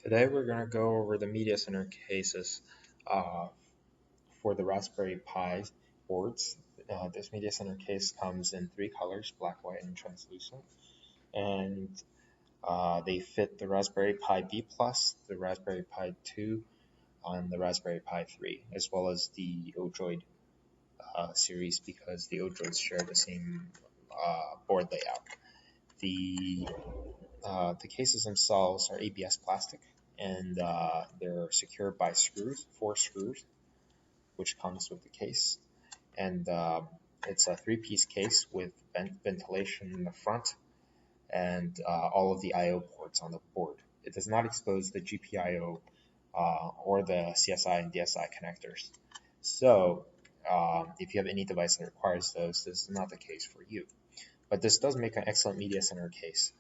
Today we're going to go over the media center cases uh, for the Raspberry Pi boards. This media center case comes in three colors, black, white, and translucent. And they fit the Raspberry Pi B+, the Raspberry Pi 2, and the Raspberry Pi 3, as well as the Odroid series because the Odroids share the same board layout. The the cases themselves are ABS plastic, and they're secured by screws, 4 screws, which comes with the case. And it's a three-piece case with ventilation in the front and all of the I/O ports on the board. It does not expose the GPIO or the CSI and DSI connectors. So if you have any device that requires those, this is not the case for you. But this does make an excellent media center case,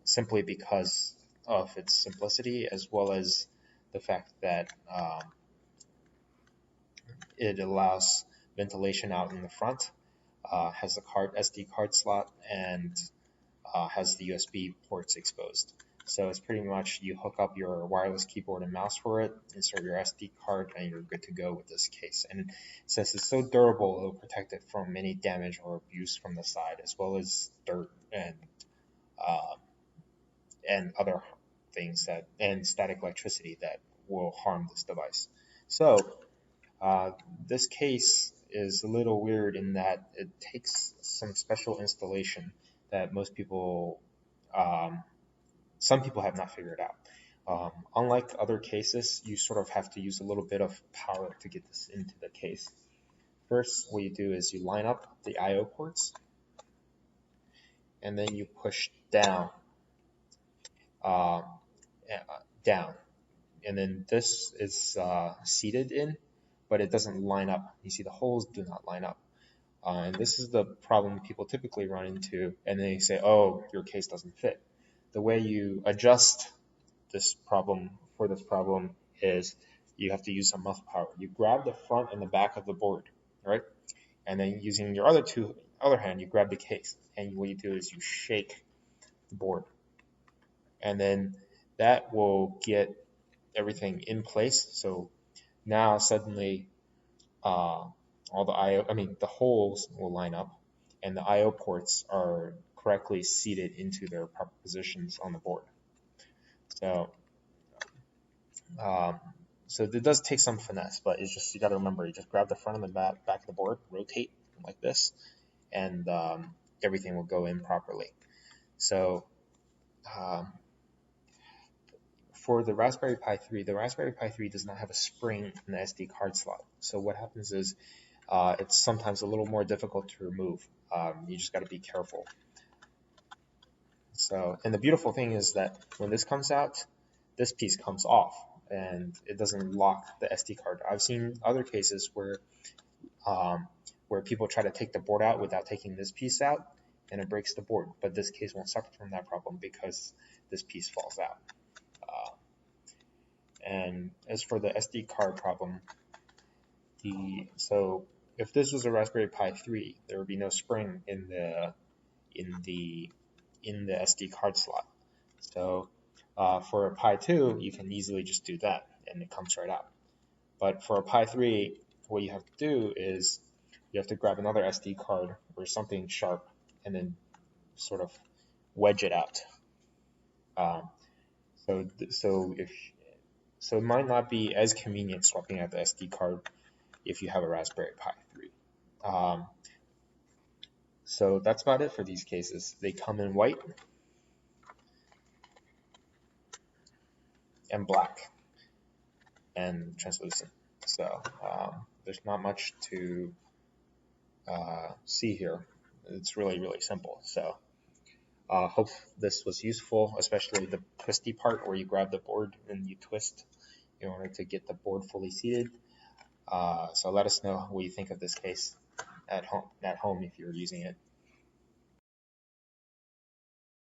simply because of its simplicity, as well as the fact that it allows ventilation out in the front, has a SD card slot, and has the USB ports exposed. So it's pretty much you hook up your wireless keyboard and mouse for it, insert your SD card, and you're good to go with this case. And since it's so durable, it will protect it from any damage or abuse from the side, as well as dirt uh, and other things and static electricity that will harm this device. So uh, this case is a little weird in that it takes some special installation that um, some people have not figured out. Unlike other cases, you sort of have to use a little bit of power to get this into the case. First, what you do is you line up the I/O ports, and then you push down, uh, down, and then this is seated in, but it doesn't line up. You see the holes do not line up. And this is the problem people typically run into, and they say, oh, your case doesn't fit. The way you adjust this problem is you have to use some muscle power. You grab the front and the back of the board, right? And then using your other hand, you grab the case. And what you do is you shake the board. And then that will get everything in place. So now suddenly all the the holes will line up, and the I/O ports are correctly seated into their proper positions on the board. So, um, so it does take some finesse, but it's just you got to remember, you just grab the front and the back of the board, rotate like this, and everything will go in properly. So, um, for the Raspberry Pi 3, the Raspberry Pi 3 does not have a spring in the SD card slot. So what happens is it's sometimes a little more difficult to remove. You just got to be careful. So, and the beautiful thing is that when this comes out, this piece comes off and it doesn't lock the SD card. I've seen other cases where people try to take the board out without taking this piece out, and it breaks the board. But this case won't suffer from that problem because this piece falls out. And as for the SD card problem, so if this was a Raspberry Pi 3, there would be no spring in the SD card slot. So for a Pi 2, you can easily just do that, and it comes right out. But for a Pi 3, what you have to do is you have to grab another SD card or something sharp, and then sort of wedge it out. Um, so it might not be as convenient swapping out the SD card if you have a Raspberry Pi 3. So that's about it for these cases. They come in white and black and translucent. So there's not much to see here. It's really, really simple. So hope this was useful, especially the twisty part where you grab the board and you twist in order to get the board fully seated. So let us know what you think of this case at home if you're using it.